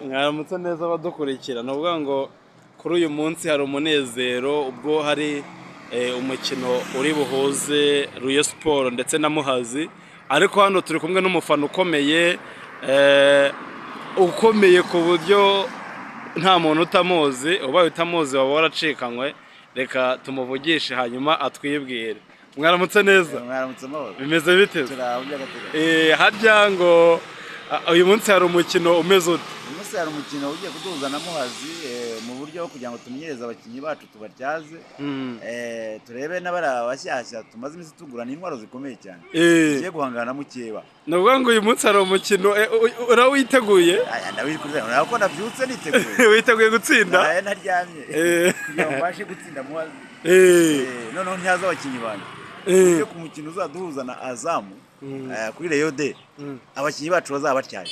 Mwaramutse neza abadukurikira, ni ukuvuga ngo kuri uyu munsi hari umunezero ubwo hari umukino uri buhuze Rayon Sport ndetse na Muhazi, ariko hano turi kumwe n'umufana ukomeye ku buryo nta muntu utamuzi, ubaye utamuzi waba waracikanywe. Reka tumuvugishe hanyuma atwibwire. Mwaramutse neza. Mwaramutse amahoro. Bimeze bite? Turaho by'agateganyo. Harya ngo uyu munsi hari umukino umeze ute? Uyu munsi hari umukino ugiye kuduhuza na Muhazi mu buryo kugira ngo tumenyereze abakinnyi bacu tubatyaze, turebe n'abari abashyashya tumaze iminsi tugurana intwaro zikomeye cyane tugiye guhangana na Mukeba. Ni ukuvuga ngo uyu munsi hari umukino urawiteguye? Urabona ko nabyutse niteguye. Witeguye gutsinda? Naryamye kugira ngo mbashe gutsinda Muhazi. Noneho ntihaze abakinnyi banjye uburyo ku mukino uzaduhuza na Azamu kuri Rayon Day abakinnyi bacu bazaba batyaye.